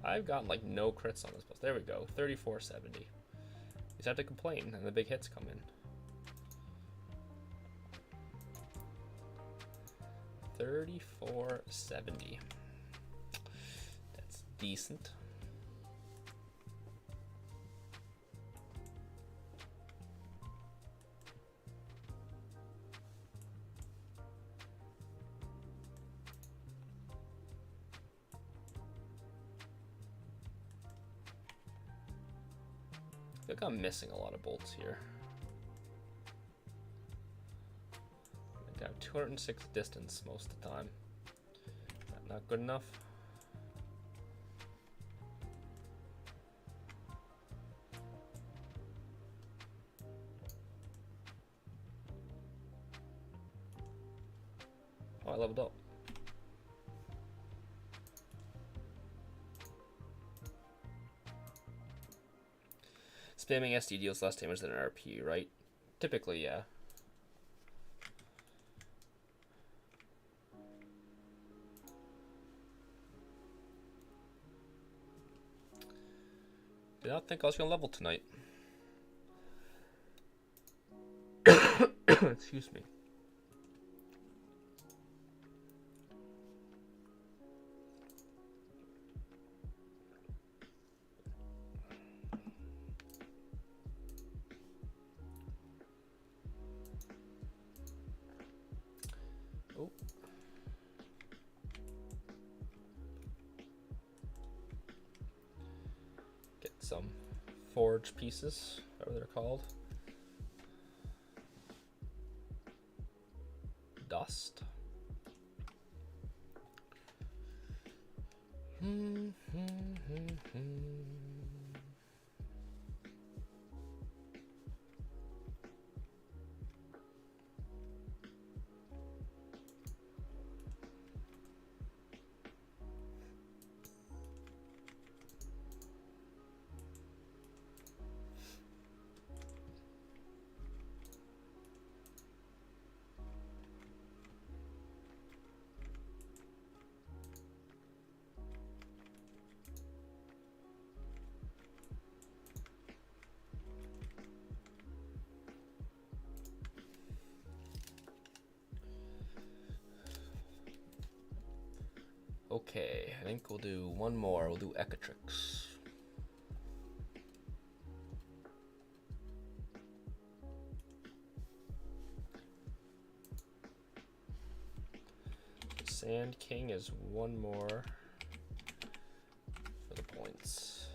I've gotten like no crits on this boss. There we go, 3470. You just have to complain and the big hits come in. 3470. That's decent. I think I'm missing a lot of bolts here. I have 206 distance most of the time. Is that not good enough? Oh, I leveled up. Spamming SD deals less damage than an RP, right? Typically, yeah. Did not think I was gonna level tonight. Excuse me. Oh. Get some forge pieces, whatever they're called. Dust. Okay, I think we'll do one more. We'll do Echatrix. Sand King is one more for the points.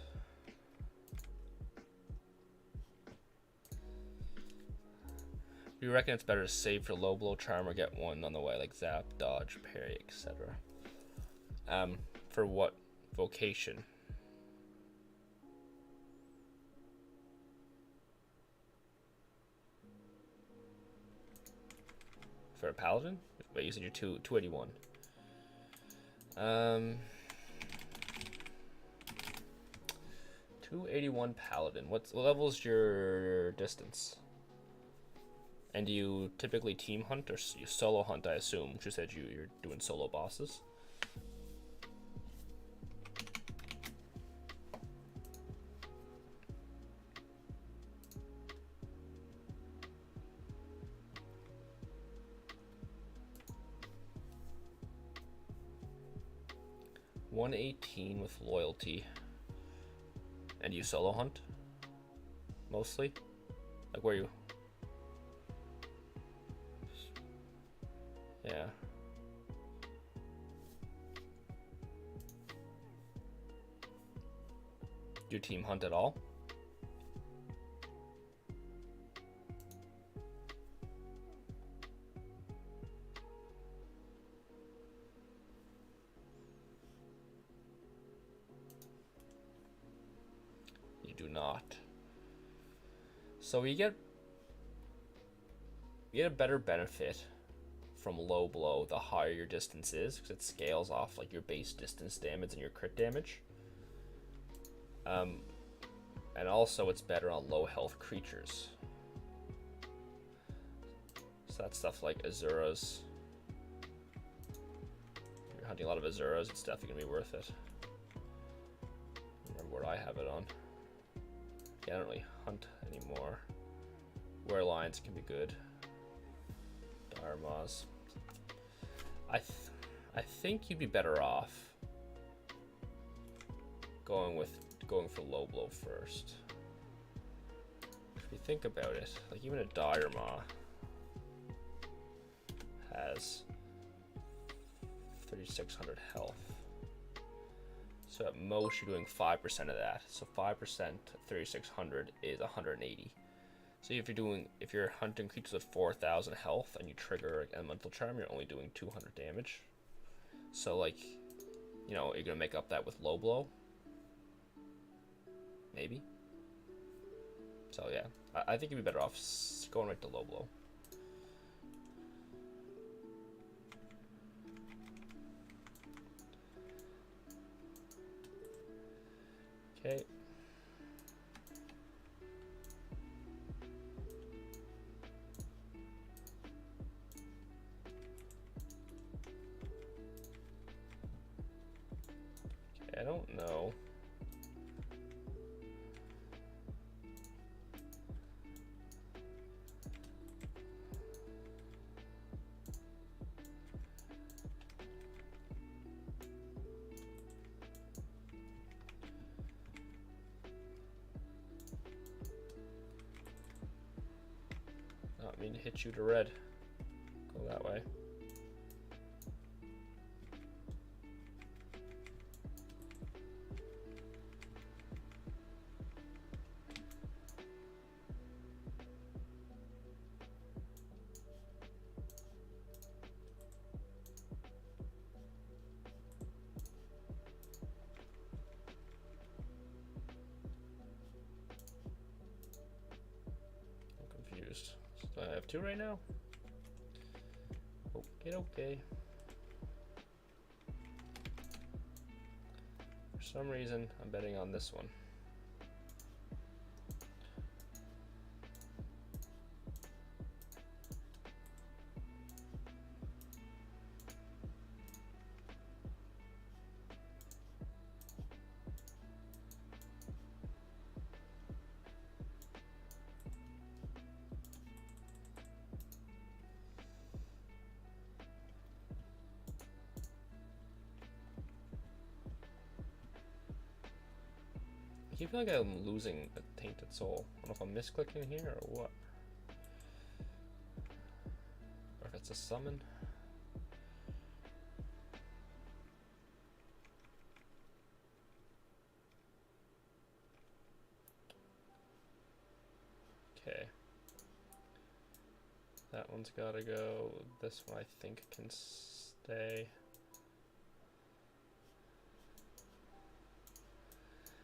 Do you reckon it's better to save for low blow charm or get one on the way, like zap, dodge, parry, etc.? For what vocation? For a paladin? Wait, you said you're 281. 281 paladin. What level's your distance? And do you typically team hunt or you solo hunt? I assume. You said you're doing solo bosses. 118 with loyalty. And you solo hunt? Mostly? Like where you? Yeah. Do you team hunt at all? You do not. So you get a better benefit from low blow the higher your distance is, because it scales off like your base distance damage and your crit damage. And also it's better on low health creatures. So that's stuff like Azuras. If you're hunting a lot of Azuras, it's definitely gonna be worth it. Remember what I have it on. Yeah, I don't really hunt anymore. Were Lions can be good. Dire Maws. I think you'd be better off going for low blow first. If you think about it, like even a Dire Maw has 3,600 health. So at most you're doing 5% of that. So 5% of 3,600 is 180. So if you're hunting creatures with 4,000 health and you trigger an Elemental Charm, you're only doing 200 damage. So like, you know, you're gonna make up that with low blow. Maybe. So yeah, I think you'd be better off going right to low blow. Okay. I don't know. Not mean to hit you to red. Go that way. So I have 2 right now. Okay. For some reason, I'm betting on this one. I keep feeling like I'm losing a Tainted Soul. I don't know if I'm misclicking here or what. Or if it's a summon. Okay. That one's gotta go. This one I think can stay.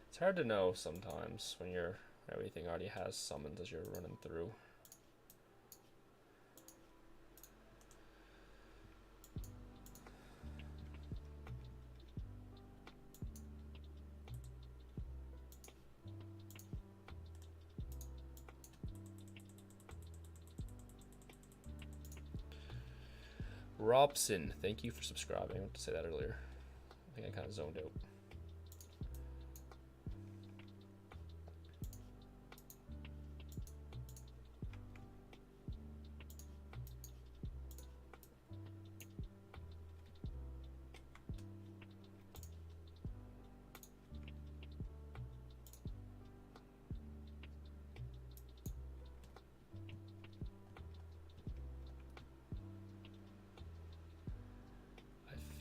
It's hard to know sometimes when everything already has summons as you're running through. Robson, thank you for subscribing. I meant to say that earlier. I think I kind of zoned out.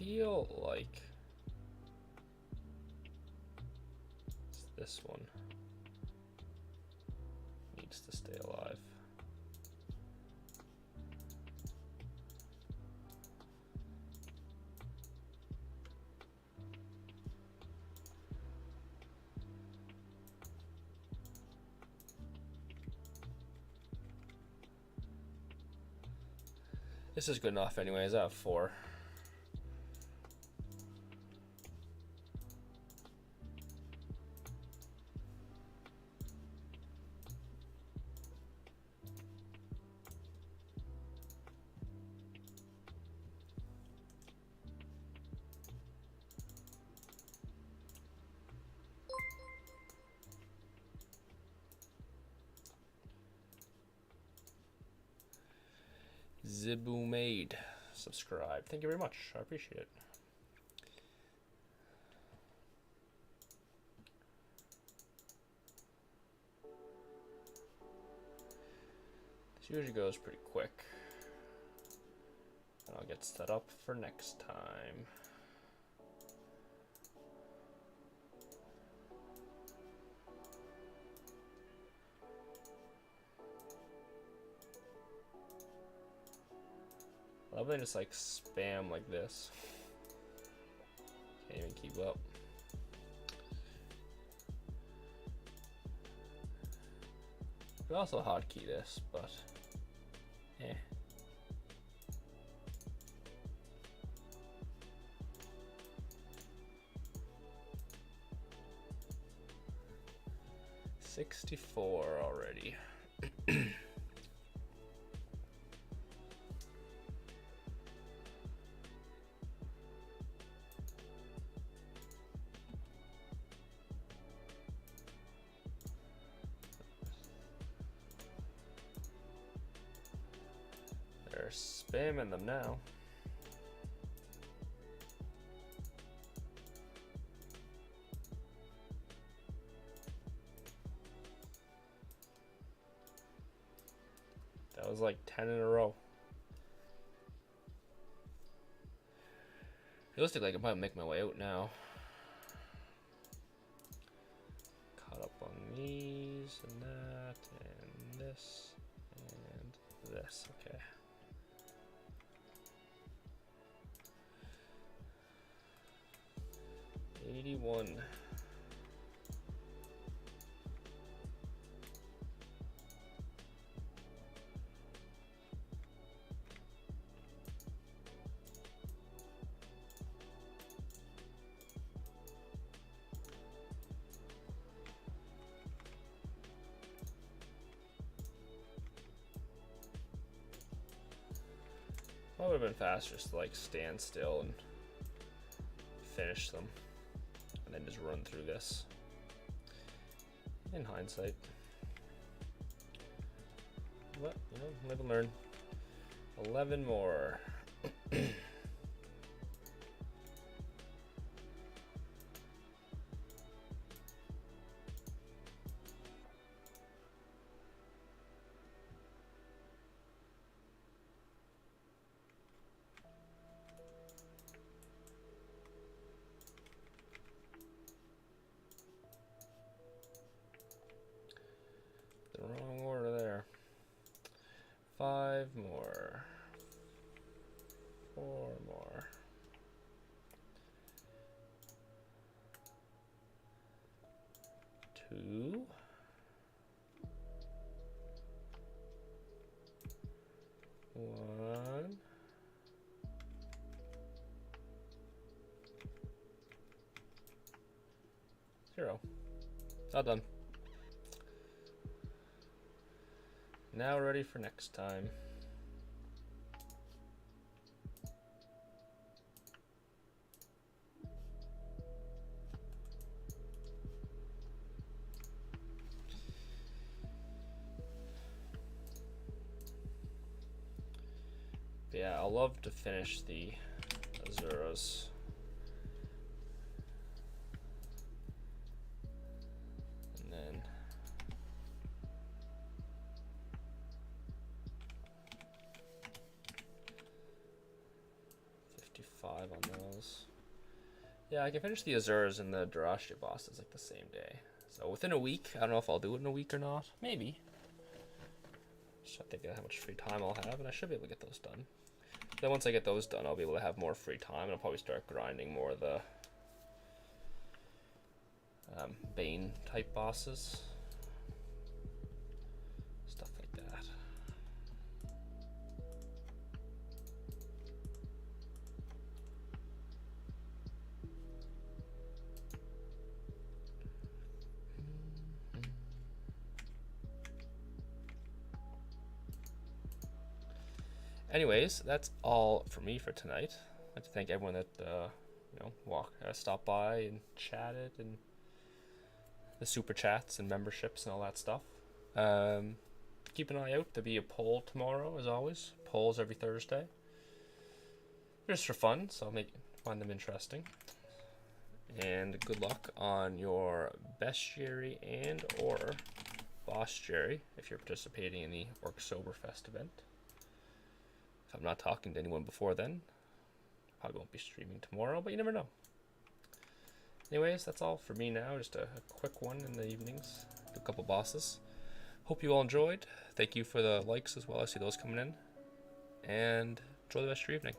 feel like this one needs to stay alive. This is good enough anyways. I have 4. Zibu made subscribe. Thank you very much. I appreciate it. This usually goes pretty quick. And I'll get set up for next time. I love when they just like spam like this. Can't even keep up. Could also hotkey this, but eh. $64 already. They're spamming them now. That was like 10 in a row. Realistically, I can probably make my way out now. Caught up on these and that and this and this. Okay. $81. That would have been faster just to like stand still and finish them and then just run through this. In hindsight. But, you know, live and learn. 11 more. The wrong order there. 5 more. 4 more. 2. 1. 0. All done. Now ready for next time. But yeah, I'll love to finish the Azuras. And then 5 on those. Yeah, I can finish the Azures and the Darashi bosses like the same day. So within a week, I don't know if I'll do it in a week or not. Maybe. Just trying to think of how much free time I'll have, and I should be able to get those done. Then once I get those done, I'll be able to have more free time, and I'll probably start grinding more of the Bane type bosses. Stuff like that. Anyways, that's all for me for tonight. I'd like to thank everyone that stopped by and chatted, and the super chats and memberships and all that stuff. Keep an eye out. There'll be a poll tomorrow, as always. Polls every Thursday, just for fun, so I'll find them interesting. And good luck on your bestiary and or bostiary if you're participating in the Orktoberfest event. If I'm not talking to anyone before then, probably won't be streaming tomorrow, but you never know. Anyways, that's all for me now. Just a quick one in the evenings. Do a couple bosses. Hope you all enjoyed. Thank you for the likes as well. I see those coming in. And enjoy the rest of your evening.